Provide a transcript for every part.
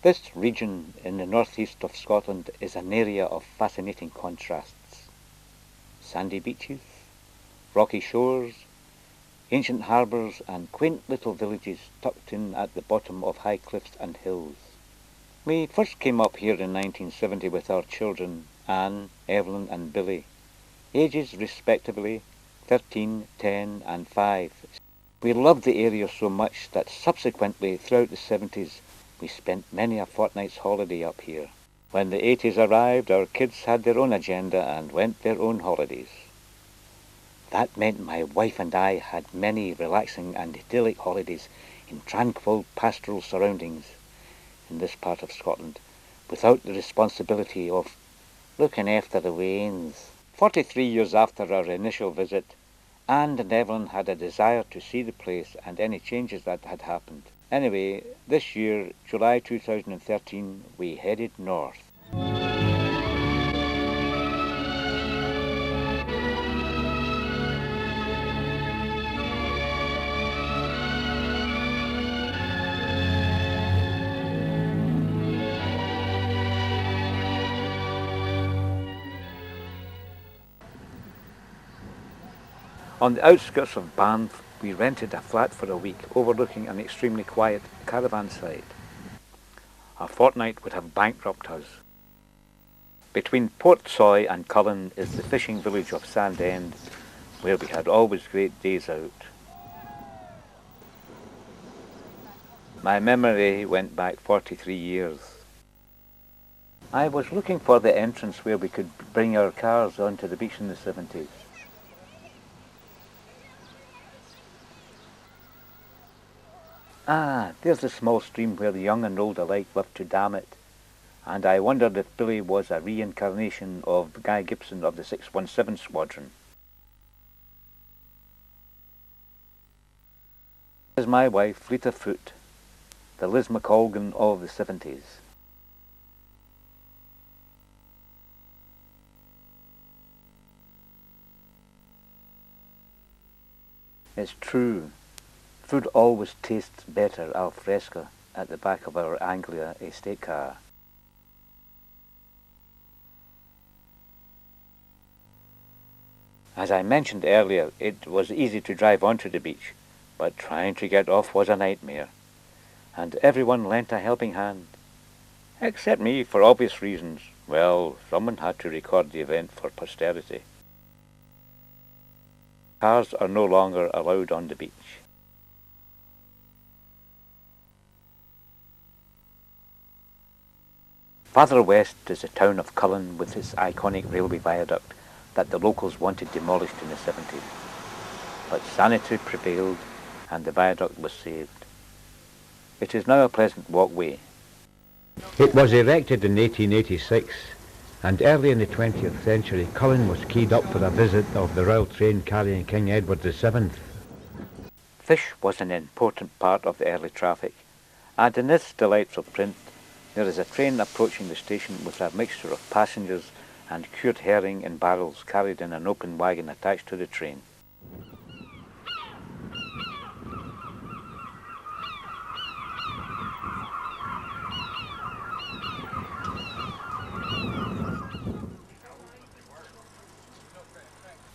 This region in the northeast of Scotland is an area of fascinating contrasts. Sandy beaches, rocky shores, ancient harbours and quaint little villages tucked in at the bottom of high cliffs and hills. We first came up here in 1970 with our children, Anne, Evelyn and Billy, ages respectively 13, 10 and 5. We loved the area so much that subsequently throughout the 70s we spent many a fortnight's holiday up here. When the 80s arrived, our kids had their own agenda and went their own holidays. That meant my wife and I had many relaxing and idyllic holidays in tranquil pastoral surroundings in this part of Scotland, without the responsibility of looking after the wains. 43 years after our initial visit, Anne and Evelyn had a desire to see the place and any changes that had happened. Anyway, this year, July 2013, we headed north. On the outskirts of Banff, we rented a flat for a week overlooking an extremely quiet caravan site. A fortnight would have bankrupt us. Between Portsoy and Cullen is the fishing village of Sandend, where we had always great days out. My memory went back 43 years. I was looking for the entrance where we could bring our cars onto the beach in the 70s. Ah, there's the small stream where the young and old alike loved to dam it, and I wondered if Billy was a reincarnation of Guy Gibson of the 617 Squadron. This is my wife, fleet of foot, the Liz McColgan of the 70s. It's true. Food always tastes better al fresco at the back of our Anglia estate car. As I mentioned earlier, it was easy to drive onto the beach, but trying to get off was a nightmare, and everyone lent a helping hand. Except me, for obvious reasons. Well, someone had to record the event for posterity. Cars are no longer allowed on the beach. Farther west is the town of Cullen with its iconic railway viaduct that the locals wanted demolished in the 70s. But sanity prevailed and the viaduct was saved. It is now a pleasant walkway. It was erected in 1886, and early in the 20th century Cullen was keyed up for a visit of the royal train carrying King Edward VII. Fish was an important part of the early traffic, and in this delightful print there is a train approaching the station with a mixture of passengers and cured herring in barrels carried in an open wagon attached to the train.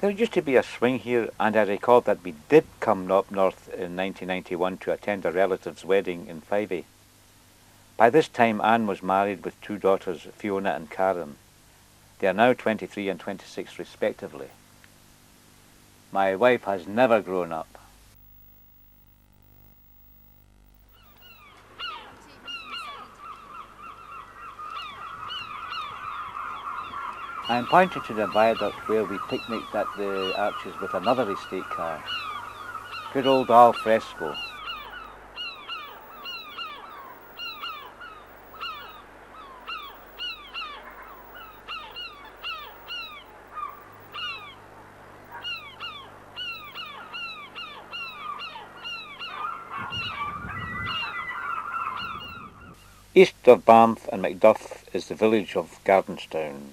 There used to be a swing here, and I recall that we did come up north in 1991 to attend a relative's wedding in Fyvie. By this time Anne was married with 2 daughters, Fiona and Karen. They are now 23 and 26 respectively. My wife has never grown up. I am pointing to the viaduct where we picnicked at the Arches with another estate car. Good old al fresco. East of Banff and Macduff is the village of Gardenstown,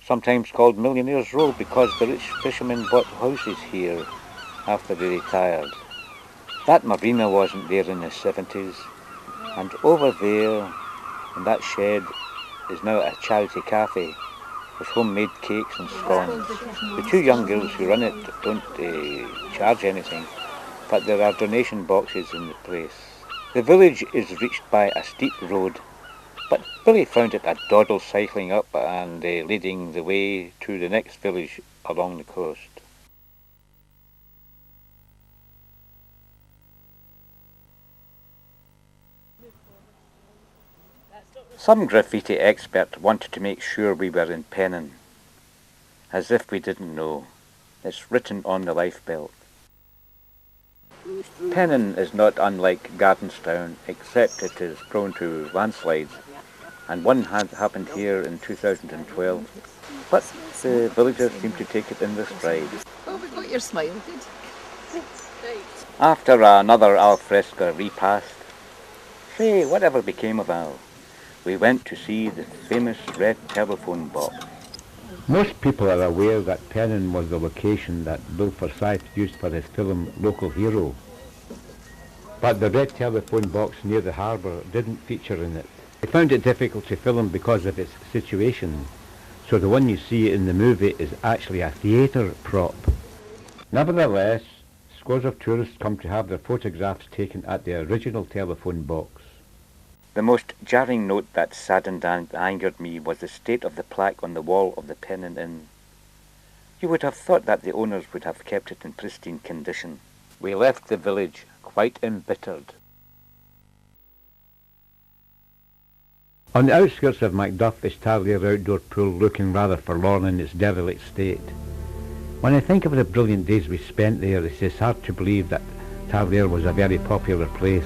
sometimes called Millionaires Row because the rich fishermen bought houses here after they retired. That marina wasn't there in the 70s, and over there and that shed is now a charity cafe with homemade cakes and scones. The two young girls who run it don't charge anything, but there are donation boxes in the place. The village is reached by a steep road, but Billy found it a doddle cycling up and leading the way to the next village along the coast. Some graffiti expert wanted to make sure we were in Pennin, as if we didn't know. It's written on the life belt. Pennin is not unlike Gardenstown, except it is prone to landslides, and one had happened here in 2012, but the villagers seem to take it in their stride. Oh, we got your smile, did. After another alfresco repast, say, whatever became of Al, we went to see the famous red telephone box. Most people are aware that Pennin was the location that Bill Forsyth used for his film Local Hero. But the red telephone box near the harbour didn't feature in it. They found it difficult to film because of its situation, so the one you see in the movie is actually a theatre prop. Nevertheless, scores of tourists come to have their photographs taken at the original telephone box. The most jarring note that saddened and angered me was the state of the plaque on the wall of the Pennin Inn. You would have thought that the owners would have kept it in pristine condition. We left the village quite embittered. On the outskirts of Macduff is Tarlier Outdoor Pool, looking rather forlorn in its derelict state. When I think of the brilliant days we spent there, it is hard to believe that Tarlier was a very popular place.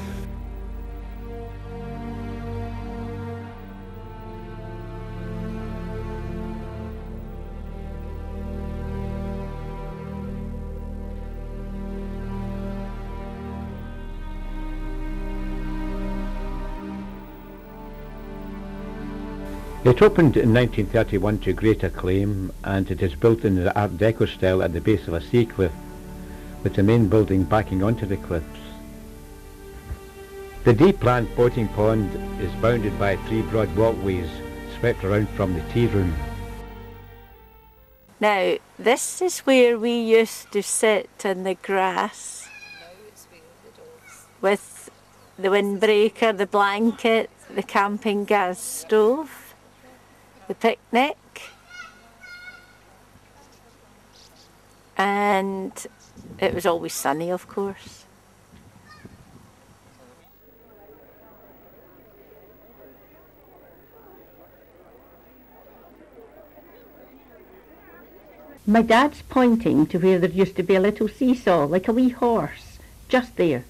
It opened in 1931 to great acclaim, and it is built in the Art Deco style at the base of a sea cliff, with the main building backing onto the cliffs. The deep-planned boating pond is bounded by 3 broad walkways swept around from the tea room. Now, this is where we used to sit in the grass with the windbreaker, the blanket, the camping gas stove, the picnic, and it was always sunny, of course. My dad's pointing to where there used to be a little seesaw, like a wee horse, just there.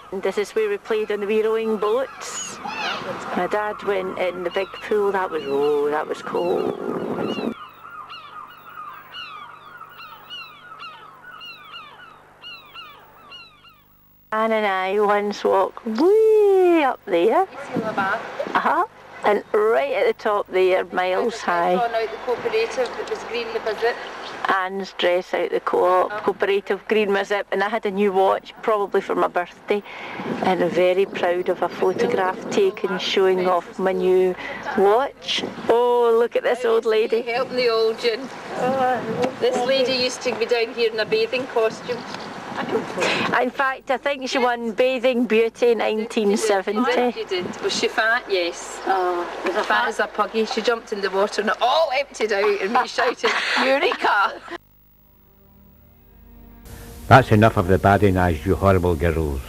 And this is where we played on the wee rowing boats. My dad went in the big pool. That was cold. Anne and I once walked way up there. And right at the top there, miles high. Out the cooperative that was green the visit. Anne's dress out the cooperative green mazip, and I had a new watch, probably for my birthday, and I'm very proud of a photograph taken showing off my new watch. Oh, look at this old lady. Help the old June. This lady used to be down here in a bathing costume. In fact, I think she won Bathing Beauty 1970. She did. Was she fat? Yes. Was she fat as a puggy? She jumped in the water and it all emptied out and we shouted, Eureka! That's enough of the badinage, you horrible girls.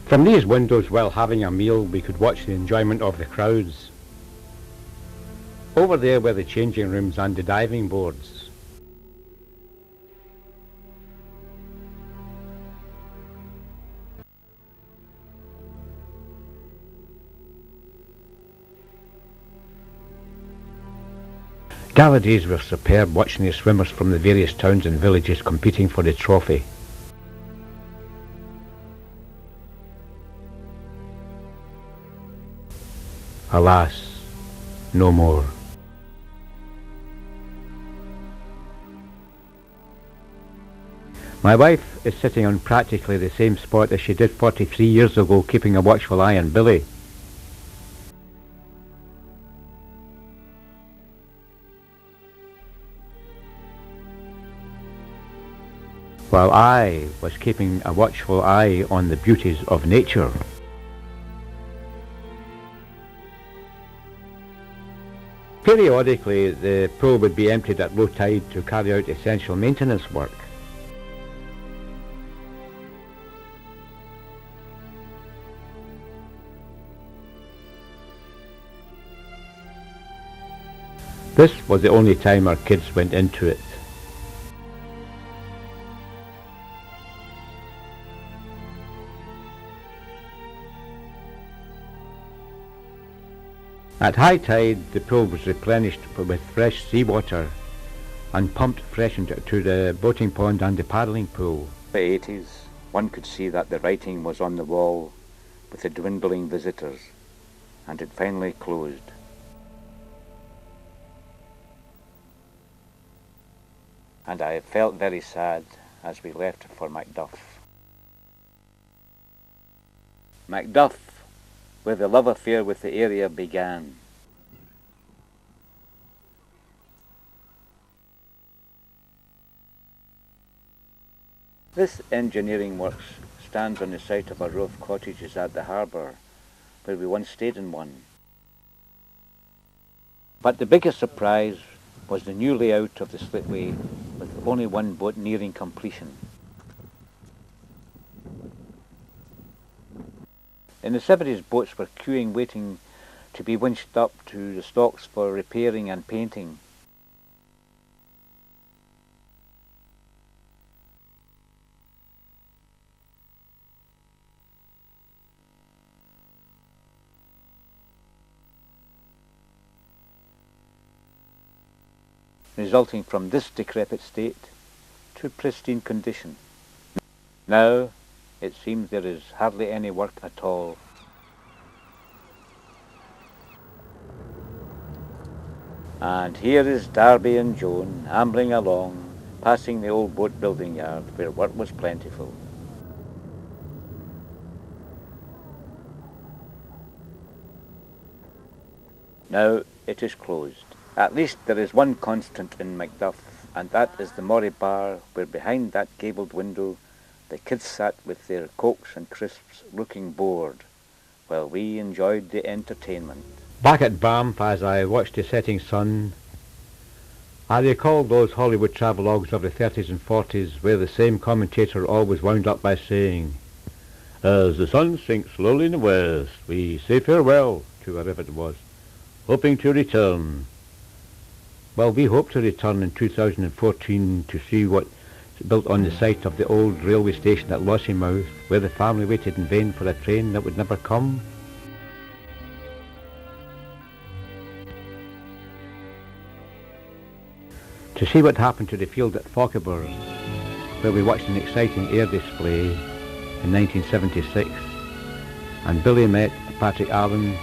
From these windows, while having a meal, we could watch the enjoyment of the crowds. Over there were the changing rooms and the diving boards. Gala days were superb, watching the swimmers from the various towns and villages competing for the trophy. Alas, no more. My wife is sitting on practically the same spot as she did 43 years ago, keeping a watchful eye on Billy. While I was keeping a watchful eye on the beauties of nature. Periodically, the pool would be emptied at low tide to carry out essential maintenance work. This was the only time our kids went into it. At high tide, the pool was replenished with fresh seawater and pumped fresh into the boating pond and the paddling pool. In the 80s, one could see that the writing was on the wall with the dwindling visitors, and it finally closed. And I felt very sad as we left for Macduff. Macduff, where the love affair with the area began. This engineering works stands on the site of a row of cottages at the harbour, where we once stayed in one. But the biggest surprise was the new layout of the slipway with only one boat nearing completion. In the 70s, boats were queuing waiting to be winched up to the stocks for repairing and painting. Resulting from this decrepit state to pristine condition. Now, it seems there is hardly any work at all. And here is Darby and Joan ambling along, passing the old boat building yard where work was plentiful. Now it is closed. At least there is one constant in Macduff, and that is the Moray bar, where behind that gabled window the kids sat with their cokes and crisps looking bored, while we enjoyed the entertainment. Back at Banff, as I watched the setting sun, I recalled those Hollywood travelogues of the 30s and 40s, where the same commentator always wound up by saying, "As the sun sinks slowly in the west, we say farewell to wherever it was, hoping to return." Well, we hope to return in 2014 to see what's built on the site of the old railway station at Lossiemouth, where the family waited in vain for a train that would never come. To see what happened to the field at Fauquier, where we watched an exciting air display in 1976, and Billy met Patrick Allen,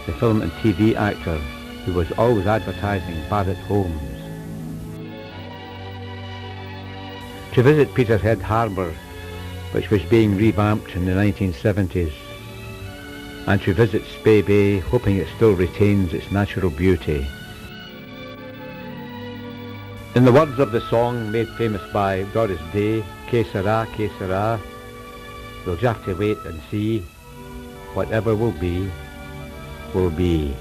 the film and TV actor, who was always advertising Barrett Homes. To visit Peterhead Harbour, which was being revamped in the 1970s, and to visit Spey Bay, hoping it still retains its natural beauty. In the words of the song made famous by Doris Day, Que sera, we'll just have to wait and see. Whatever will be, will be.